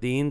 3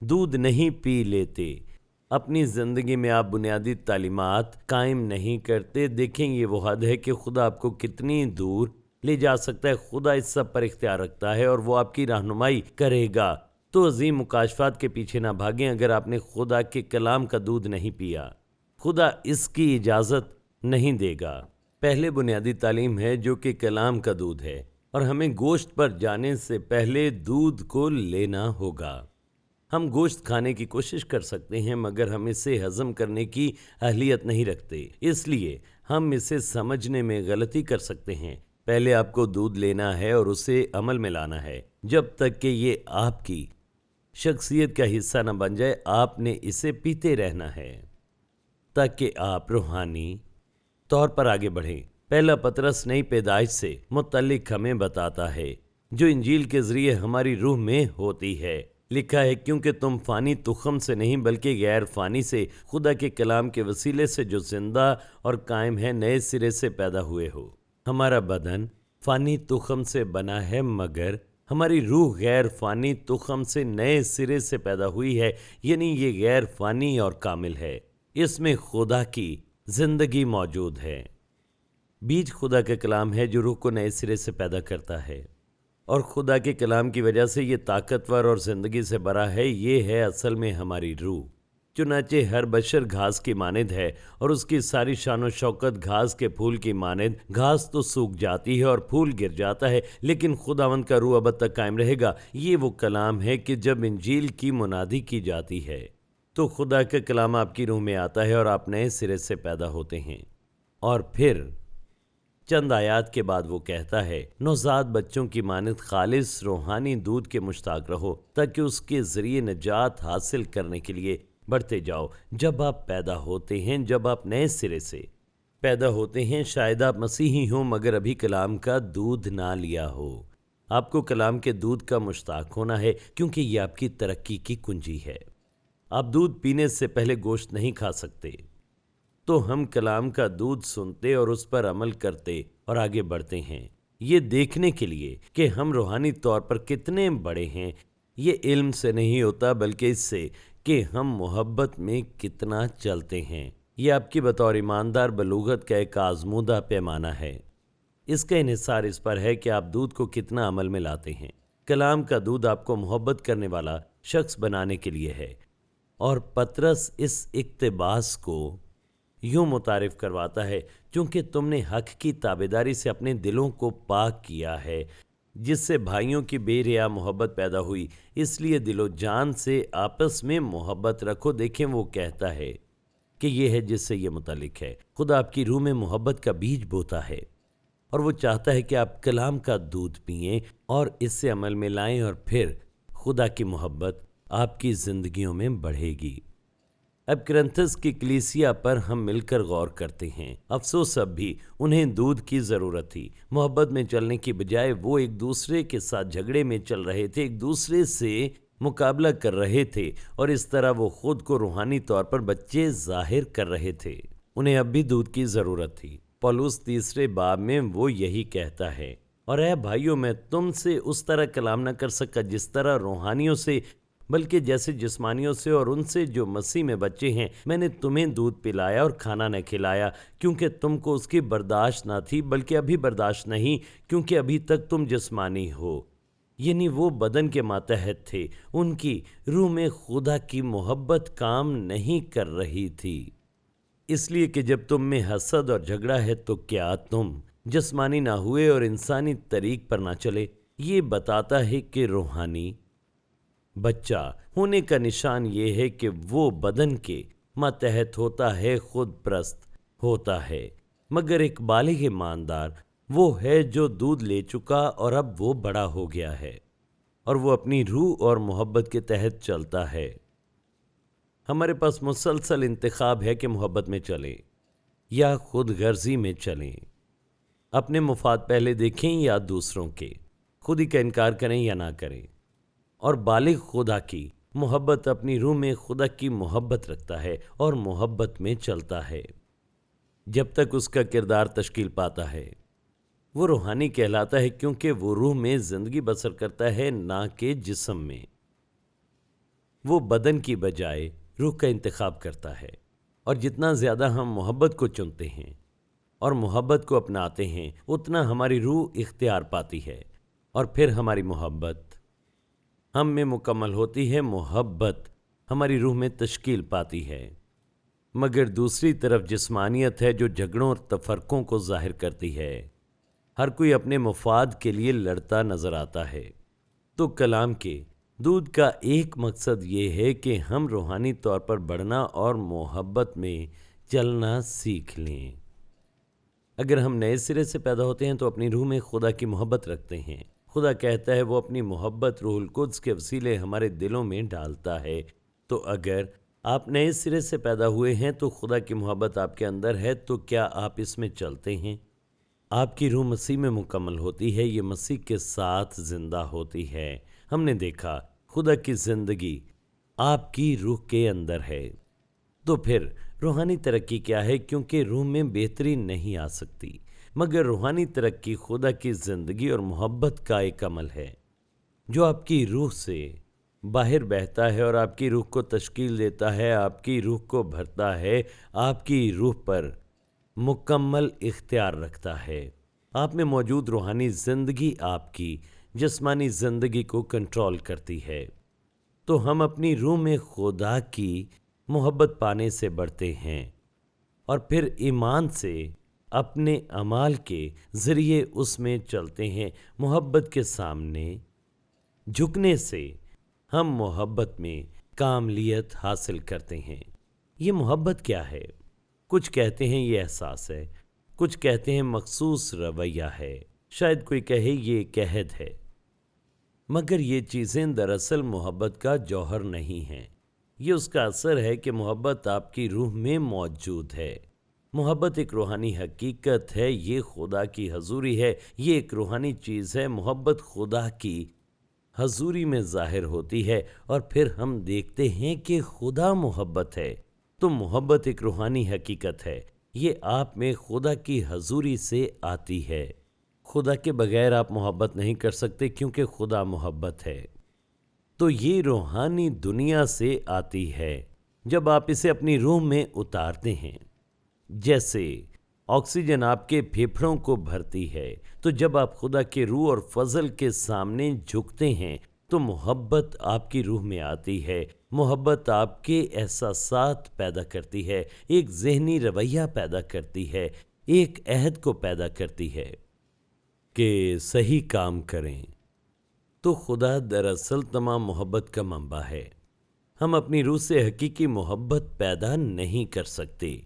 دودھ نہیں پی لیتے، اپنی زندگی میں آپ بنیادی تعلیمات قائم نہیں کرتے، دیکھیں یہ وہ حد ہے کہ خدا آپ کو کتنی دور لے جا سکتا ہے۔ خدا اس سب پر اختیار رکھتا ہے اور وہ آپ کی رہنمائی کرے گا۔ تو عظیم مکاشفات کے پیچھے نہ بھاگیں اگر آپ نے خدا کے کلام کا دودھ نہیں پیا۔ خدا اس کی اجازت نہیں دے گا۔ پہلے بنیادی تعلیم ہے جو کہ کلام کا دودھ ہے، اور ہمیں گوشت پر جانے سے پہلے دودھ کو لینا ہوگا۔ ہم گوشت کھانے کی کوشش کر سکتے ہیں مگر ہم اسے ہضم کرنے کی اہلیت نہیں رکھتے، اس لیے ہم اسے سمجھنے میں غلطی کر سکتے ہیں۔ پہلے آپ کو دودھ لینا ہے اور اسے عمل میں لانا ہے۔ جب تک کہ یہ آپ کی شخصیت کا حصہ نہ بن جائے آپ نے اسے پیتے رہنا ہے تاکہ آپ روحانی طور پر آگے بڑھیں۔ پہلا پطرس نئی پیدائش سے متعلق ہمیں بتاتا ہے جو انجیل کے ذریعے ہماری روح میں ہوتی ہے۔ لکھا ہے کیونکہ تم فانی تخم سے نہیں بلکہ غیر فانی سے خدا کے کلام کے وسیلے سے جو زندہ اور قائم ہے نئے سرے سے پیدا ہوئے ہو۔ ہمارا بدن فانی تخم سے بنا ہے مگر ہماری روح غیر فانی تخم سے نئے سرے سے پیدا ہوئی ہے، یعنی یہ غیر فانی اور کامل ہے۔ اس میں خدا کی زندگی موجود ہے۔ بیج خدا کا کلام ہے جو روح کو نئے سرے سے پیدا کرتا ہے، اور خدا کے کلام کی وجہ سے یہ طاقتور اور زندگی سے بھرا ہے۔ یہ ہے اصل میں ہماری روح۔ چنانچہ ہر بشر گھاس کی مانند ہے اور اس کی ساری شان و شوکت گھاس کے پھول کی مانند۔ گھاس تو سوکھ جاتی ہے اور پھول گر جاتا ہے لیکن خداوند کا روح ابد تک قائم رہے گا۔ یہ وہ کلام ہے کہ جب انجیل کی منادی کی جاتی ہے تو خدا کا کلام آپ کی روح میں آتا ہے اور آپ نئے سرے سے پیدا ہوتے ہیں۔ اور پھر چند آیات کے بعد وہ کہتا ہے نوزاد بچوں کی مانند خالص روحانی دودھ کے مشتاق رہو تاکہ اس کے ذریعے نجات حاصل کرنے کے لیے بڑھتے جاؤ۔ جب آپ پیدا ہوتے ہیں، جب آپ نئے سرے سے پیدا ہوتے ہیں، شاید آپ مسیحی ہوں مگر ابھی کلام کا دودھ نہ لیا ہو۔ آپ کو کلام کے دودھ کا مشتاق ہونا ہے کیونکہ یہ آپ کی ترقی کی کنجی ہے۔ آپ دودھ پینے سے پہلے گوشت نہیں کھا سکتے۔ تو ہم کلام کا دودھ سنتے اور اس پر عمل کرتے اور آگے بڑھتے ہیں، یہ دیکھنے کے لیے کہ ہم روحانی طور پر کتنے بڑے ہیں۔ یہ علم سے نہیں ہوتا بلکہ اس سے کہ ہم محبت میں کتنا چلتے ہیں۔ یہ آپ کی بطور ایماندار بلوغت کا ایک آزمودہ پیمانہ ہے۔ اس کا انحصار اس پر ہے کہ آپ دودھ کو کتنا عمل میں لاتے ہیں۔ کلام کا دودھ آپ کو محبت کرنے والا شخص بنانے کے لیے ہے، اور پطرس اس اقتباس کو یوں متعارف کرواتا ہے چونکہ تم نے حق کی تابعداری سے اپنے دلوں کو پاک کیا ہے جس سے بھائیوں کی بے ریا محبت پیدا ہوئی، اس لیے دل و جان سے آپس میں محبت رکھو۔ دیکھیں وہ کہتا ہے کہ یہ ہے جس سے یہ متعلق ہے۔ خدا آپ کی روح میں محبت کا بیج بوتا ہے اور وہ چاہتا ہے کہ آپ کلام کا دودھ پئیں اور اس سے عمل میں لائیں، اور پھر خدا کی محبت آپ کی زندگیوں میں بڑھے گی۔ اب کرنتھس کی کلیسیا پر ہم مل کر غور کرتے ہیں۔ افسوس اب بھی انہیں دودھ کی ضرورت تھی۔ محبت میں چلنے کی بجائے وہ ایک دوسرے کے ساتھ جھگڑے میں چل رہے تھے، ایک دوسرے سے مقابلہ کر رہے تھے، اور اس طرح وہ خود کو روحانی طور پر بچے ظاہر کر رہے تھے۔ انہیں اب بھی دودھ کی ضرورت تھی۔ پولس 3 باب میں وہ یہی کہتا ہے، اور اے بھائیوں میں تم سے اس طرح کلام نہ کر سکا جس طرح روحانیوں سے بلکہ جیسے جسمانیوں سے، اور ان سے جو مسیح میں بچے ہیں۔ میں نے تمہیں دودھ پلایا اور کھانا نہ کھلایا کیونکہ تم کو اس کی برداشت نہ تھی، بلکہ ابھی برداشت نہیں کیونکہ ابھی تک تم جسمانی ہو۔ یعنی وہ بدن کے ماتحت تھے، ان کی روح میں خدا کی محبت کام نہیں کر رہی تھی۔ اس لیے کہ جب تم میں حسد اور جھگڑا ہے تو کیا تم جسمانی نہ ہوئے اور انسانی طریق پر نہ چلے؟ یہ بتاتا ہے کہ روحانی بچہ ہونے کا نشان یہ ہے کہ وہ بدن کے ماتحت ہوتا ہے، خود پرست ہوتا ہے، مگر ایک بالغ ایماندار وہ ہے جو دودھ لے چکا اور اب وہ بڑا ہو گیا ہے اور وہ اپنی روح اور محبت کے تحت چلتا ہے۔ ہمارے پاس مسلسل انتخاب ہے کہ محبت میں چلیں یا خود غرضی میں چلیں، اپنے مفاد پہلے دیکھیں یا دوسروں کے، خود ہی کا انکار کریں یا نہ کریں۔ اور بالغ خدا کی محبت اپنی روح میں خدا کی محبت رکھتا ہے اور محبت میں چلتا ہے جب تک اس کا کردار تشکیل پاتا ہے۔ وہ روحانی کہلاتا ہے کیونکہ وہ روح میں زندگی بسر کرتا ہے، نہ کہ جسم میں۔ وہ بدن کی بجائے روح کا انتخاب کرتا ہے، اور جتنا زیادہ ہم محبت کو چنتے ہیں اور محبت کو اپناتے ہیں، اتنا ہماری روح اختیار پاتی ہے، اور پھر ہماری محبت ہم میں مکمل ہوتی ہے، محبت ہماری روح میں تشکیل پاتی ہے۔ مگر دوسری طرف جسمانیت ہے جو جھگڑوں اور تفرقوں کو ظاہر کرتی ہے۔ ہر کوئی اپنے مفاد کے لیے لڑتا نظر آتا ہے۔ تو کلام کے دودھ کا ایک مقصد یہ ہے کہ ہم روحانی طور پر بڑھنا اور محبت میں چلنا سیکھ لیں۔ اگر ہم نئے سرے سے پیدا ہوتے ہیں تو اپنی روح میں خدا کی محبت رکھتے ہیں۔ خدا کہتا ہے وہ اپنی محبت روح القدس کے وسیلے ہمارے دلوں میں ڈالتا ہے۔ تو اگر آپ نئے سرے سے پیدا ہوئے ہیں تو خدا کی محبت آپ کے اندر ہے، تو کیا آپ اس میں چلتے ہیں؟ آپ کی روح مسیح میں مکمل ہوتی ہے، یہ مسیح کے ساتھ زندہ ہوتی ہے۔ ہم نے دیکھا خدا کی زندگی آپ کی روح کے اندر ہے۔ تو پھر روحانی ترقی کیا ہے؟ کیونکہ روح میں بہتری نہیں آ سکتی، مگر روحانی ترقی خدا کی زندگی اور محبت کا ایک عمل ہے جو آپ کی روح سے باہر بہتا ہے اور آپ کی روح کو تشکیل دیتا ہے، آپ کی روح کو بھرتا ہے، آپ کی روح پر مکمل اختیار رکھتا ہے۔ آپ میں موجود روحانی زندگی آپ کی جسمانی زندگی کو کنٹرول کرتی ہے۔ تو ہم اپنی روح میں خدا کی محبت پانے سے بڑھتے ہیں، اور پھر ایمان سے اپنے اعمال کے ذریعے اس میں چلتے ہیں۔ محبت کے سامنے جھکنے سے ہم محبت میں کاملیت حاصل کرتے ہیں۔ یہ محبت کیا ہے؟ کچھ کہتے ہیں یہ احساس ہے، کچھ کہتے ہیں مخصوص رویہ ہے، شاید کوئی کہے یہ ایک عہد ہے، مگر یہ چیزیں دراصل محبت کا جوہر نہیں ہیں۔ یہ اس کا اثر ہے کہ محبت آپ کی روح میں موجود ہے۔ محبت ایک روحانی حقیقت ہے، یہ خدا کی حضوری ہے، یہ ایک روحانی چیز ہے۔ محبت خدا کی حضوری میں ظاہر ہوتی ہے، اور پھر ہم دیکھتے ہیں کہ خدا محبت ہے۔ تو محبت ایک روحانی حقیقت ہے، یہ آپ میں خدا کی حضوری سے آتی ہے۔ خدا کے بغیر آپ محبت نہیں کر سکتے کیونکہ خدا محبت ہے۔ تو یہ روحانی دنیا سے آتی ہے جب آپ اسے اپنی روح میں اتارتے ہیں۔ جیسے آکسیجن آپ کے پھیپھڑوں کو بھرتی ہے، تو جب آپ خدا کے روح اور فضل کے سامنے جھکتے ہیں تو محبت آپ کی روح میں آتی ہے۔ محبت آپ کے احساسات پیدا کرتی ہے، ایک ذہنی رویہ پیدا کرتی ہے، ایک عہد کو پیدا کرتی ہے کہ صحیح کام کریں۔ تو خدا دراصل تمام محبت کا منبع ہے۔ ہم اپنی روح سے حقیقی محبت پیدا نہیں کر سکتے،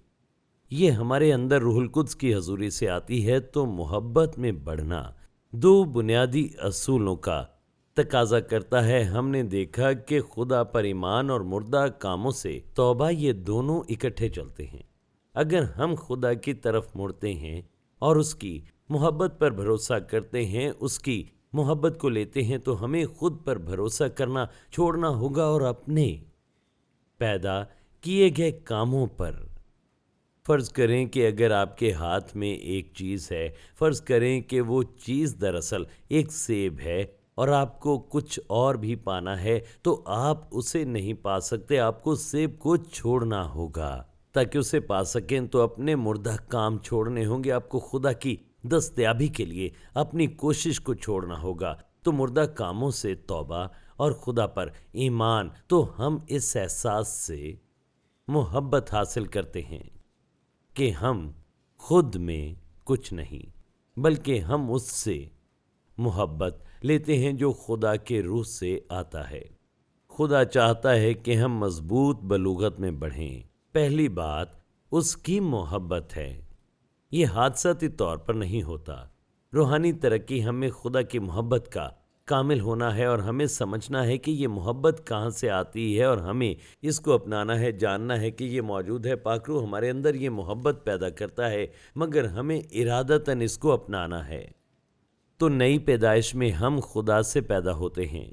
یہ ہمارے اندر روح القدس کی حضوری سے آتی ہے۔ تو محبت میں بڑھنا دو بنیادی اصولوں کا تقاضا کرتا ہے۔ ہم نے دیکھا کہ خدا پر ایمان اور مردہ کاموں سے توبہ، یہ دونوں اکٹھے چلتے ہیں۔ اگر ہم خدا کی طرف مڑتے ہیں اور اس کی محبت پر بھروسہ کرتے ہیں، اس کی محبت کو لیتے ہیں، تو ہمیں خود پر بھروسہ کرنا چھوڑنا ہوگا اور اپنے پیدا کیے گئے کاموں پر۔ فرض کریں کہ اگر آپ کے ہاتھ میں ایک چیز ہے، فرض کریں کہ وہ چیز دراصل ایک سیب ہے اور آپ کو کچھ اور بھی پانا ہے، تو آپ اسے نہیں پا سکتے، آپ کو سیب کو چھوڑنا ہوگا۔ تاکہ اسے پا سکیں تو اپنے مردہ کام چھوڑنے ہوں گے، آپ کو خدا کی دستیابی کے لیے اپنی کوشش کو چھوڑنا ہوگا۔ تو مردہ کاموں سے توبہ اور خدا پر ایمان، تو ہم اس احساس سے محبت حاصل کرتے ہیں کہ ہم خود میں کچھ نہیں، بلکہ ہم اس سے محبت لیتے ہیں جو خدا کے روح سے آتا ہے۔ خدا چاہتا ہے کہ ہم مضبوط بلوغت میں بڑھیں۔ پہلی بات اس کی محبت ہے، یہ حادثاتی طور پر نہیں ہوتا۔ روحانی ترقی ہمیں خدا کی محبت کا کامل ہونا ہے، اور ہمیں سمجھنا ہے کہ یہ محبت کہاں سے آتی ہے، اور ہمیں اس کو اپنانا ہے، جاننا ہے کہ یہ موجود ہے۔ پاک روح ہمارے اندر یہ محبت پیدا کرتا ہے، مگر ہمیں ارادتاً اس کو اپنانا ہے۔ تو نئی پیدائش میں ہم خدا سے پیدا ہوتے ہیں،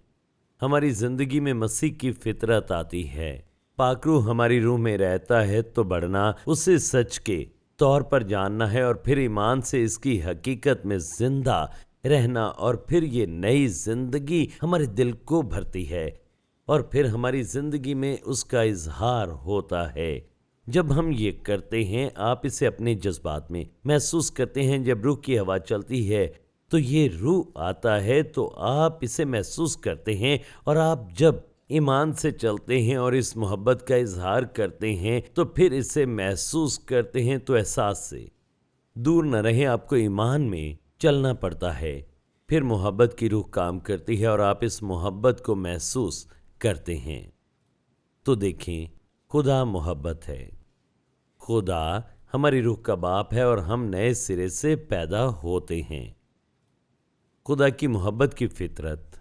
ہماری زندگی میں مسیح کی فطرت آتی ہے، پاک روح ہماری روح میں رہتا ہے۔ تو بڑھنا اسے سچ کے طور پر جاننا ہے، اور پھر ایمان سے اس کی حقیقت میں زندہ رہنا، اور پھر یہ نئی زندگی ہمارے دل کو بھرتی ہے، اور پھر ہماری زندگی میں اس کا اظہار ہوتا ہے۔ جب ہم یہ کرتے ہیں، آپ اسے اپنے جذبات میں محسوس کرتے ہیں۔ جب روح کی ہوا چلتی ہے تو یہ روح آتا ہے، تو آپ اسے محسوس کرتے ہیں، اور آپ جب ایمان سے چلتے ہیں اور اس محبت کا اظہار کرتے ہیں تو پھر اسے محسوس کرتے ہیں، تو احساس سے دور نہ رہیں، آپ کو ایمان میں چلنا پڑتا ہے۔ پھر محبت کی روح کام کرتی ہے اور آپ اس محبت کو محسوس کرتے ہیں۔ تو دیکھیں، خدا محبت ہے۔ خدا ہماری روح کا باپ ہے اور ہم نئے سرے سے پیدا ہوتے ہیں۔ خدا کی محبت کی فطرت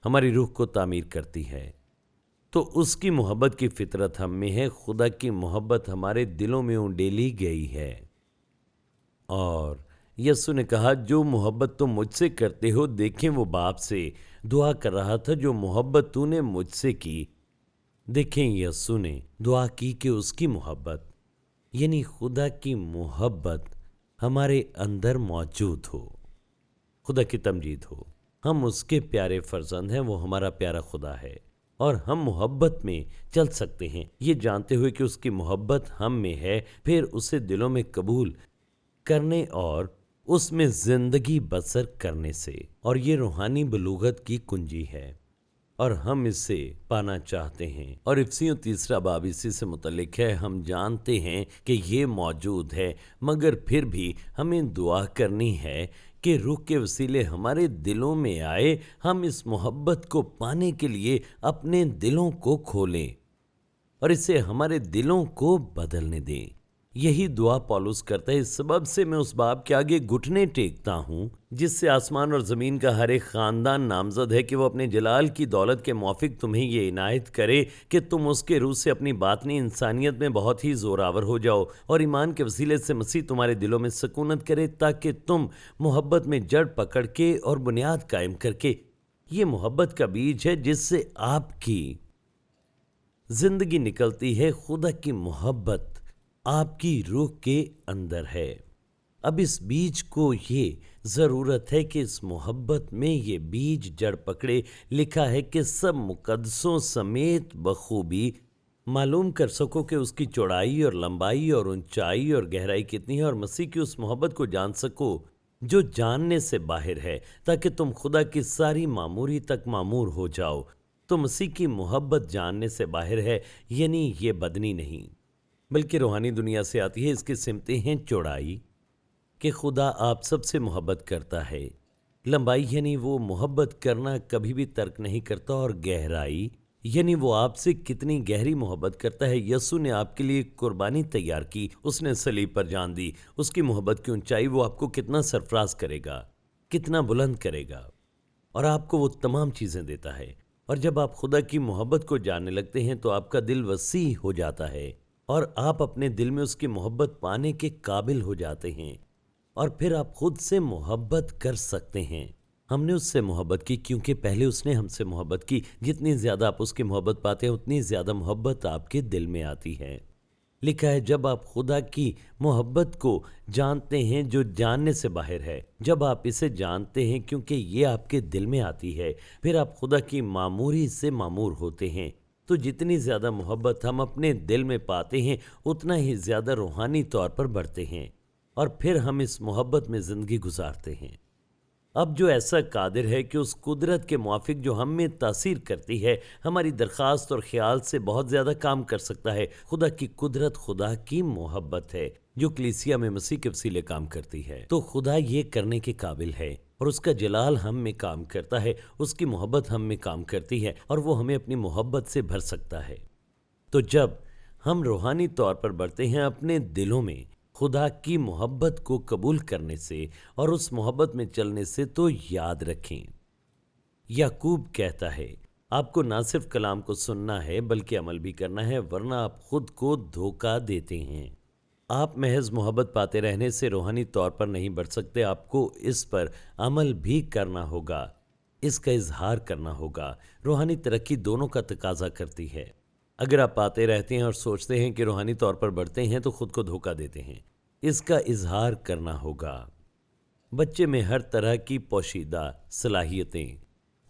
ہماری روح کو تعمیر کرتی ہے، تو اس کی محبت کی فطرت ہم میں ہے۔ خدا کی محبت ہمارے دلوں میں انڈیلی گئی ہے، اور یسوع نے کہا، جو محبت تم مجھ سے کرتے ہو، دیکھیں وہ باپ سے دعا کر رہا تھا، جو محبت تو نے مجھ سے کی۔ دیکھیں، یسوع نے دعا کی کہ اس کی محبت، یعنی خدا کی محبت ہمارے اندر موجود ہو۔ خدا کی تمجید ہو۔ ہم اس کے پیارے فرزند ہیں، وہ ہمارا پیارا خدا ہے، اور ہم محبت میں چل سکتے ہیں، یہ جانتے ہوئے کہ اس کی محبت ہم میں ہے، پھر اسے دلوں میں قبول کرنے اور اس میں زندگی بسر کرنے سے۔ اور یہ روحانی بلوغت کی کنجی ہے، اور ہم اسے پانا چاہتے ہیں۔ اور افسیوں 3 باب اسی سے متعلق ہے۔ ہم جانتے ہیں کہ یہ موجود ہے، مگر پھر بھی ہمیں دعا کرنی ہے کہ روح کے وسیلے ہمارے دلوں میں آئے، ہم اس محبت کو پانے کے لیے اپنے دلوں کو کھولیں اور اسے ہمارے دلوں کو بدلنے دیں۔ یہی دعا پولس کرتا ہے۔ اس سبب سے میں اس باپ کے آگے گھٹنے ٹیکتا ہوں، جس سے آسمان اور زمین کا ہر ایک خاندان نامزد ہے، کہ وہ اپنے جلال کی دولت کے موافق تمہیں یہ عنایت کرے کہ تم اس کے روح سے اپنی باطنی انسانیت میں بہت ہی زوراور ہو جاؤ، اور ایمان کے وسیلے سے مسیح تمہارے دلوں میں سکونت کرے، تاکہ تم محبت میں جڑ پکڑ کے اور بنیاد قائم کر کے، یہ محبت کا بیج ہے جس سے آپ کی زندگی نکلتی ہے۔ خدا کی محبت آپ کی روح کے اندر ہے۔ اب اس بیج کو یہ ضرورت ہے کہ اس محبت میں یہ بیج جڑ پکڑے۔ لکھا ہے کہ سب مقدسوں سمیت بخوبی معلوم کر سکو کہ اس کی چوڑائی اور لمبائی اور اونچائی اور گہرائی کتنی ہے، اور مسیح کی اس محبت کو جان سکو جو جاننے سے باہر ہے، تاکہ تم خدا کی ساری معموری تک معمور ہو جاؤ۔ تو مسیح کی محبت جاننے سے باہر ہے، یعنی یہ بدنی نہیں بلکہ روحانی دنیا سے آتی ہے۔ اس کی سمتیں ہیں: چوڑائی، کہ خدا آپ سب سے محبت کرتا ہے، لمبائی یعنی وہ محبت کرنا کبھی بھی ترک نہیں کرتا، اور گہرائی یعنی وہ آپ سے کتنی گہری محبت کرتا ہے۔ یسوع نے آپ کے لیے قربانی تیار کی، اس نے صلیب پر جان دی۔ اس کی محبت کی اونچائی، وہ آپ کو کتنا سرفراز کرے گا، کتنا بلند کرے گا، اور آپ کو وہ تمام چیزیں دیتا ہے۔ اور جب آپ خدا کی محبت کو جاننے لگتے ہیں تو آپ کا دل وسیع ہو جاتا ہے، اور آپ اپنے دل میں اس کی محبت پانے کے قابل ہو جاتے ہیں، اور پھر آپ خود سے محبت کر سکتے ہیں۔ ہم نے اس سے محبت کی کیونکہ پہلے اس نے ہم سے محبت کی۔ جتنی زیادہ آپ اس کی محبت پاتے ہیں، اتنی زیادہ محبت آپ کے دل میں آتی ہے۔ لکھا ہے، جب آپ خدا کی محبت کو جانتے ہیں جو جاننے سے باہر ہے، جب آپ اسے جانتے ہیں کیونکہ یہ آپ کے دل میں آتی ہے، پھر آپ خدا کی معموری سے معمور ہوتے ہیں۔ تو جتنی زیادہ محبت ہم اپنے دل میں پاتے ہیں، اتنا ہی زیادہ روحانی طور پر بڑھتے ہیں، اور پھر ہم اس محبت میں زندگی گزارتے ہیں۔ اب جو ایسا قادر ہے کہ اس قدرت کے موافق جو ہم میں تاثیر کرتی ہے، ہماری درخواست اور خیال سے بہت زیادہ کام کر سکتا ہے۔ خدا کی قدرت خدا کی محبت ہے جو کلیسیا میں مسیح کے وسیلے کام کرتی ہے۔ تو خدا یہ کرنے کے قابل ہے، اور اس کا جلال ہم میں کام کرتا ہے، اس کی محبت ہم میں کام کرتی ہے، اور وہ ہمیں اپنی محبت سے بھر سکتا ہے۔ تو جب ہم روحانی طور پر بڑھتے ہیں اپنے دلوں میں خدا کی محبت کو قبول کرنے سے اور اس محبت میں چلنے سے، تو یاد رکھیں، یعقوب کہتا ہے، آپ کو نہ صرف کلام کو سننا ہے بلکہ عمل بھی کرنا ہے، ورنہ آپ خود کو دھوکہ دیتے ہیں۔ آپ محض محبت پاتے رہنے سے روحانی طور پر نہیں بڑھ سکتے، آپ کو اس پر عمل بھی کرنا ہوگا، اس کا اظہار کرنا ہوگا۔ روحانی ترقی دونوں کا تقاضا کرتی ہے۔ اگر آپ پاتے رہتے ہیں اور سوچتے ہیں کہ روحانی طور پر بڑھتے ہیں، تو خود کو دھوکہ دیتے ہیں۔ اس کا اظہار کرنا ہوگا۔ بچے میں ہر طرح کی پوشیدہ صلاحیتیں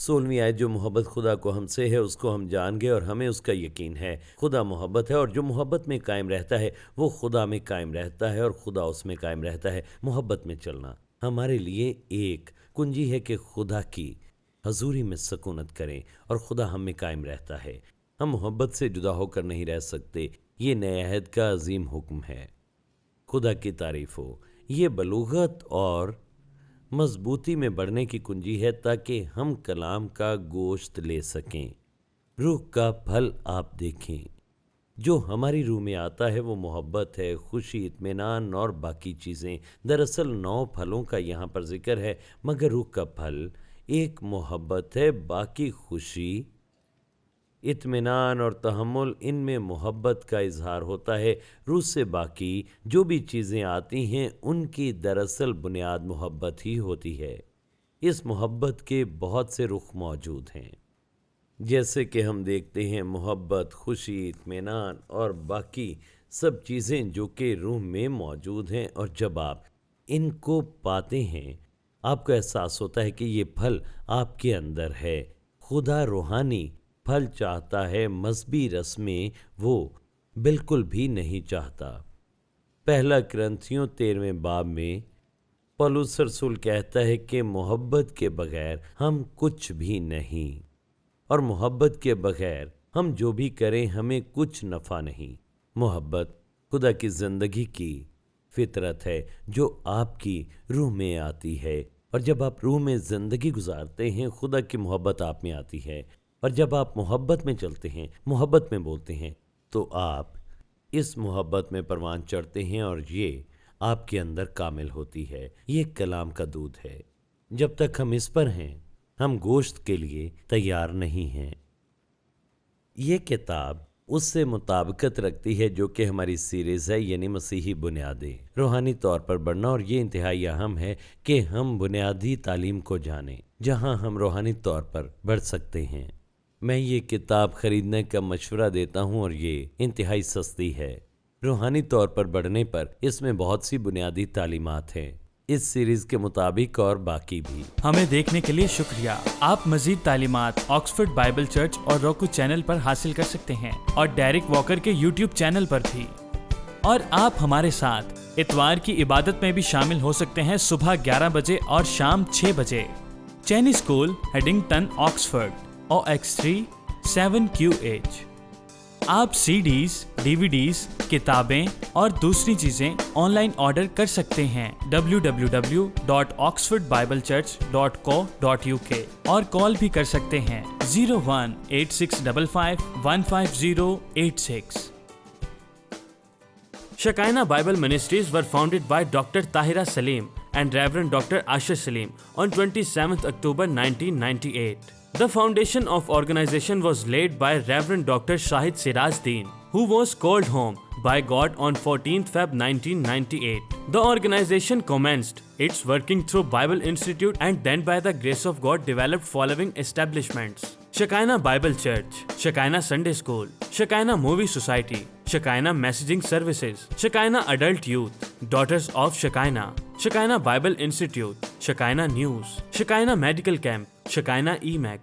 16ویں آیت، جو محبت خدا کو ہم سے ہے اس کو ہم جان گئے اور ہمیں اس کا یقین ہے۔ خدا محبت ہے اور جو محبت میں قائم رہتا ہے وہ خدا میں قائم رہتا ہے اور خدا اس میں قائم رہتا ہے۔ محبت میں چلنا ہمارے لیے ایک کنجی ہے کہ خدا کی حضوری میں سکونت کریں اور خدا ہم میں قائم رہتا ہے۔ ہم محبت سے جدا ہو کر نہیں رہ سکتے۔ یہ نئے عہد کا عظیم حکم ہے۔ خدا کی تعریف ہو۔ یہ بلوغت اور مضبوطی میں بڑھنے کی کنجی ہے تاکہ ہم کلام کا گوشت لے سکیں۔ روح کا پھل آپ دیکھیں۔ جو ہماری روح میں آتا ہے وہ محبت ہے، خوشی، اطمینان اور باقی چیزیں۔ دراصل 9 پھلوں کا یہاں پر ذکر ہے، مگر روح کا پھل ایک محبت ہے، باقی خوشی، اطمینان اور تحمل، ان میں محبت کا اظہار ہوتا ہے۔ روح سے باقی جو بھی چیزیں آتی ہیں ان کی دراصل بنیاد محبت ہی ہوتی ہے۔ اس محبت کے بہت سے رخ موجود ہیں، جیسے کہ ہم دیکھتے ہیں محبت، خوشی، اطمینان اور باقی سب چیزیں جو کہ روح میں موجود ہیں، اور جب آپ ان کو پاتے ہیں آپ کو احساس ہوتا ہے کہ یہ پھل آپ کے اندر ہے۔ خدا روحانی پھل چاہتا ہے، مذہبی رسمیں وہ بالکل بھی نہیں چاہتا۔ پہلا کرنتھیوں 13ویں باب میں پولس رسول کہتا ہے کہ محبت کے بغیر ہم کچھ بھی نہیں، اور محبت کے بغیر ہم جو بھی کریں ہمیں کچھ نفع نہیں۔ محبت خدا کی زندگی کی فطرت ہے جو آپ کی روح میں آتی ہے، اور جب آپ روح میں زندگی گزارتے ہیں خدا کی محبت آپ میں آتی ہے، اور جب آپ محبت میں چلتے ہیں، محبت میں بولتے ہیں، تو آپ اس محبت میں پروان چڑھتے ہیں اور یہ آپ کے اندر کامل ہوتی ہے۔ یہ کلام کا دودھ ہے۔ جب تک ہم اس پر ہیں ہم گوشت کے لیے تیار نہیں ہیں۔ یہ کتاب اس سے مطابقت رکھتی ہے جو کہ ہماری سیریز ہے، یعنی مسیحی بنیادیں، روحانی طور پر بڑھنا، اور یہ انتہائی اہم ہے کہ ہم بنیادی تعلیم کو جانیں جہاں ہم روحانی طور پر بڑھ سکتے ہیں۔ میں یہ کتاب خریدنے کا مشورہ دیتا ہوں اور یہ انتہائی سستی ہے۔ روحانی طور پر بڑھنے پر اس میں بہت سی بنیادی تعلیمات ہیں، اس سیریز کے مطابق اور باقی بھی۔ ہمیں دیکھنے کے لیے شکریہ۔ آپ مزید تعلیمات آکسفورڈ بائبل چرچ اور روکو چینل پر حاصل کر سکتے ہیں، اور ڈیرک واکر کے یوٹیوب چینل پر بھی۔ اور آپ ہمارے ساتھ اتوار کی عبادت میں بھی شامل ہو سکتے ہیں، صبح 11 بجے اور شام 6 بجے۔ چینی اسکول، ہیڈنگٹن، آکسفورڈ، OX3 7QH۔ آپ CDs، DVDs، کتابیں اور دوسری چیزیں آن لائن آرڈر کر سکتے ہیں www.oxfordbiblechurch.co.uk، اور کال بھی کر سکتے ہیں 018655 15086۔ Shekinah Bible Ministries were founded by Dr. Tahira Salim and Reverend Dr. Asher Salim on 27th October 1998. The foundation of organization was laid by Reverend Dr. Shahid Siraj Deen, who was called home by God on 14th Feb 1998. The organization commenced its working through Bible Institute and then by the grace of God developed following establishments: Shekinah Bible Church, Shekinah Sunday School, Shekinah Movie Society, Shekinah Messaging Services, Shekinah Adult Youth, Daughters of Shekinah, Shekinah Bible Institute, Shekinah News, Shekinah Medical Camp, Shekinah EMAC.